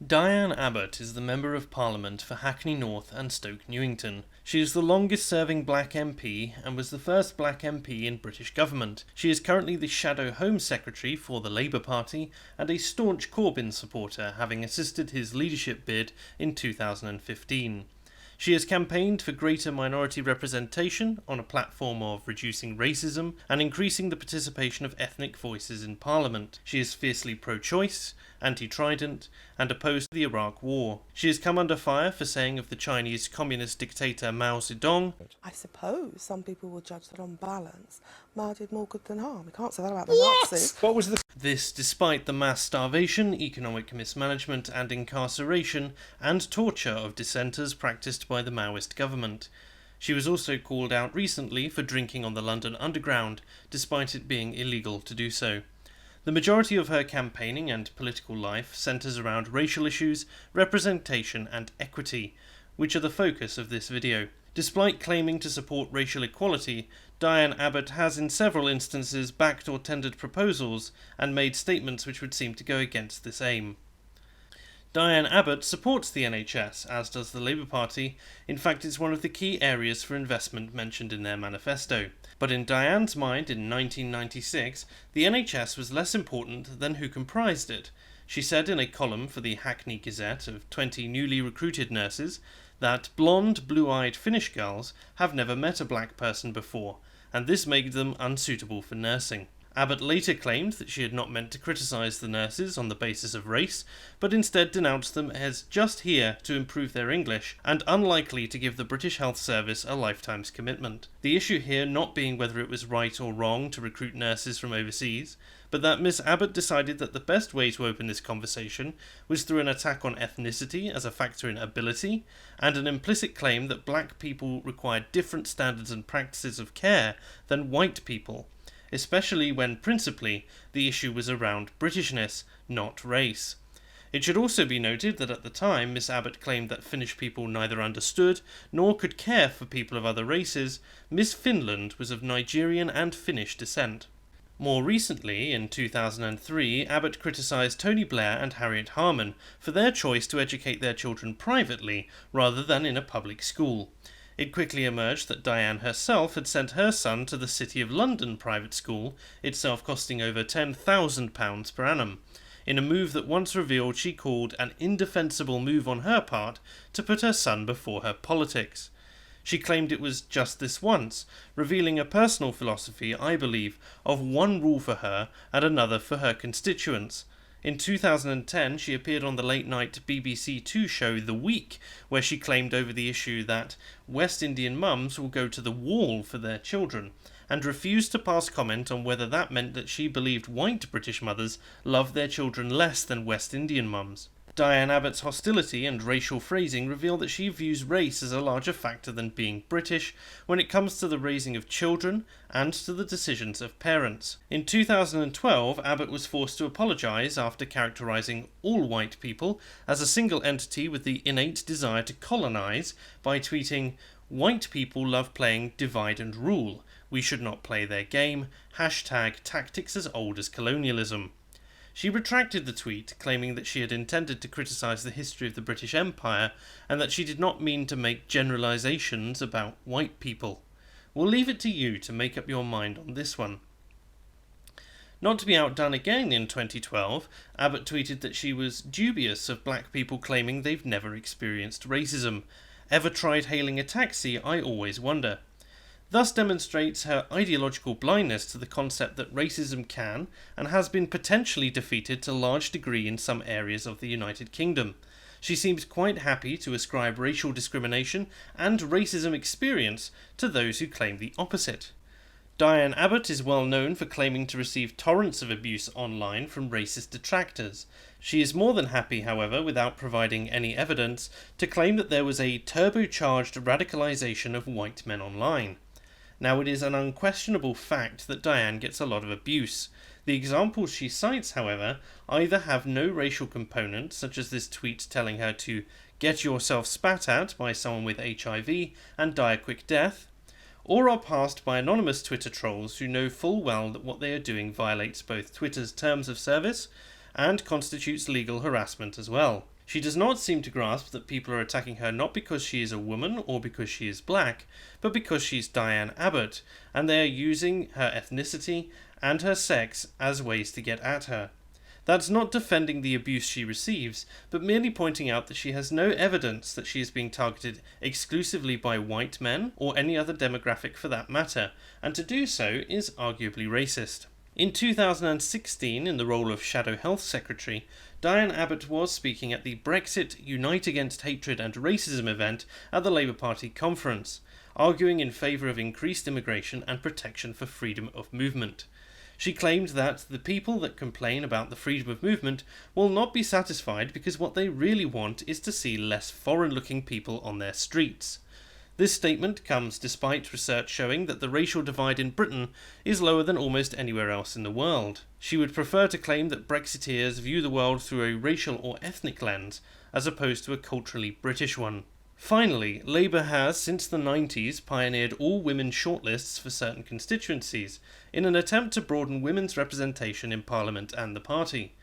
Diane Abbott is the Member of Parliament for Hackney North and Stoke Newington. She is the longest-serving black MP and was the first black MP in British government. She is currently the Shadow Home Secretary for the Labour Party and a staunch Corbyn supporter, having assisted his leadership bid in 2015. She has campaigned for greater minority representation on a platform of reducing racism and increasing the participation of ethnic voices in Parliament. She is fiercely pro-choice, anti-Trident, and opposed to the Iraq War. She has come under fire for saying of the Chinese communist dictator Mao Zedong, I suppose some people will judge that on balance, Mao did more good than harm. You can't say that about the Nazis. What was the... This despite the mass starvation, economic mismanagement and incarceration and torture of dissenters practiced by the Maoist government. She was also called out recently for drinking on the London Underground, despite it being illegal to do so. The majority of her campaigning and political life centres around racial issues, representation and equity, which are the focus of this video. Despite claiming to support racial equality, Diane Abbott has in several instances backed or tendered proposals and made statements which would seem to go against this aim. Diane Abbott supports the NHS, as does the Labour Party. In fact, it's one of the key areas for investment mentioned in their manifesto. But in Diane's mind in 1996, the NHS was less important than who comprised it. She said in a column for the Hackney Gazette of 20 newly recruited nurses that blonde, blue-eyed Finnish girls have never met a black person before, and this made them unsuitable for nursing. Abbott later claimed that she had not meant to criticise the nurses on the basis of race, but instead denounced them as just here to improve their English and unlikely to give the British Health Service a lifetime's commitment. The issue here not being whether it was right or wrong to recruit nurses from overseas, but that Miss Abbott decided that the best way to open this conversation was through an attack on ethnicity as a factor in ability, and an implicit claim that black people required different standards and practices of care than white people, especially when principally the issue was around Britishness, not race. It should also be noted that at the time Miss Abbott claimed that Finnish people neither understood nor could care for people of other races. Miss Finland was of Nigerian and Finnish descent. More recently, in 2003, Abbott criticised Tony Blair and Harriet Harman for their choice to educate their children privately rather than in a public school. It quickly emerged that Diane herself had sent her son to the City of London private school, itself costing over £10,000 per annum, in a move that once revealed she called an indefensible move on her part to put her son before her politics. She claimed it was just this once, revealing a personal philosophy, I believe, of one rule for her and another for her constituents. In 2010, she appeared on the late-night BBC Two show The Week, where she claimed over the issue that West Indian mums will go to the wall for their children, and refused to pass comment on whether that meant that she believed white British mothers love their children less than West Indian mums. Diane Abbott's hostility and racial phrasing reveal that she views race as a larger factor than being British when it comes to the raising of children and to the decisions of parents. In 2012, Abbott was forced to apologise after characterising all white people as a single entity with the innate desire to colonise by tweeting, "White people love playing divide and rule. We should not play their game. #tactics as old as colonialism." She retracted the tweet, claiming that she had intended to criticise the history of the British Empire and that she did not mean to make generalisations about white people. We'll leave it to you to make up your mind on this one. Not to be outdone again in 2012, Abbott tweeted that she was dubious of black people claiming they've never experienced racism. Ever tried hailing a taxi? I always wonder. Thus demonstrates her ideological blindness to the concept that racism can and has been potentially defeated to a large degree in some areas of the United Kingdom. She seems quite happy to ascribe racial discrimination and racism experience to those who claim the opposite. Diane Abbott is well known for claiming to receive torrents of abuse online from racist detractors. She is more than happy, however, without providing any evidence, to claim that there was a turbocharged radicalisation of white men online. Now, it is an unquestionable fact that Diane gets a lot of abuse. The examples she cites, however, either have no racial component, such as this tweet telling her to get yourself spat at by someone with HIV and die a quick death, or are passed by anonymous Twitter trolls who know full well that what they are doing violates both Twitter's terms of service and constitutes legal harassment as well. She does not seem to grasp that people are attacking her not because she is a woman or because she is black, but because she's Diane Abbott, and they are using her ethnicity and her sex as ways to get at her. That's not defending the abuse she receives, but merely pointing out that she has no evidence that she is being targeted exclusively by white men, or any other demographic for that matter, and to do so is arguably racist. In 2016, in the role of Shadow Health Secretary, Diane Abbott was speaking at the Brexit Unite Against Hatred and Racism event at the Labour Party conference, arguing in favour of increased immigration and protection for freedom of movement. She claimed that the people that complain about the freedom of movement will not be satisfied because what they really want is to see less foreign-looking people on their streets. This statement comes despite research showing that the racial divide in Britain is lower than almost anywhere else in the world. She would prefer to claim that Brexiteers view the world through a racial or ethnic lens, as opposed to a culturally British one. Finally, Labour has, since the 90s, pioneered all-women shortlists for certain constituencies, in an attempt to broaden women's representation in Parliament and the party.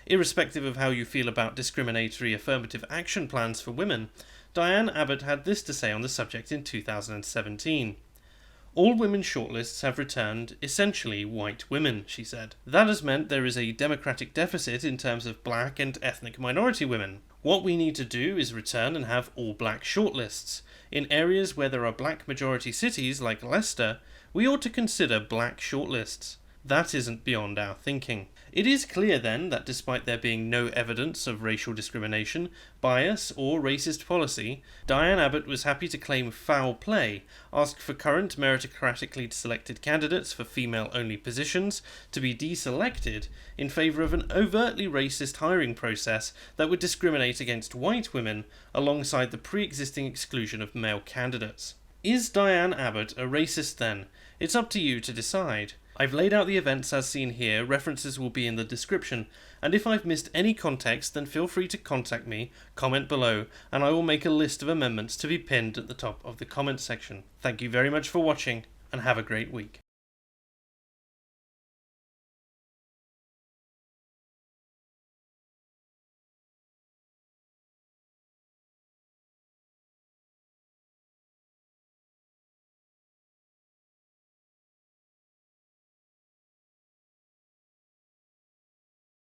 Irrespective of how you feel about discriminatory affirmative action plans for women, Diane Abbott had this to say on the subject in 2017. All-women shortlists have returned essentially white women, she said. That has meant there is a democratic deficit in terms of black and ethnic minority women. What we need to do is return and have all-black shortlists. In areas where there are black majority cities like Leicester, we ought to consider black shortlists. That isn't beyond our thinking. It is clear then that despite there being no evidence of racial discrimination, bias or racist policy, Diane Abbott was happy to claim foul play, ask for current meritocratically selected candidates for female-only positions to be deselected in favour of an overtly racist hiring process that would discriminate against white women alongside the pre-existing exclusion of male candidates. Is Diane Abbott a racist then? It's up to you to decide. I've laid out the events as seen here, references will be in the description, and if I've missed any context then feel free to contact me, comment below, and I will make a list of amendments to be pinned at the top of the comment section. Thank you very much for watching, and have a great week.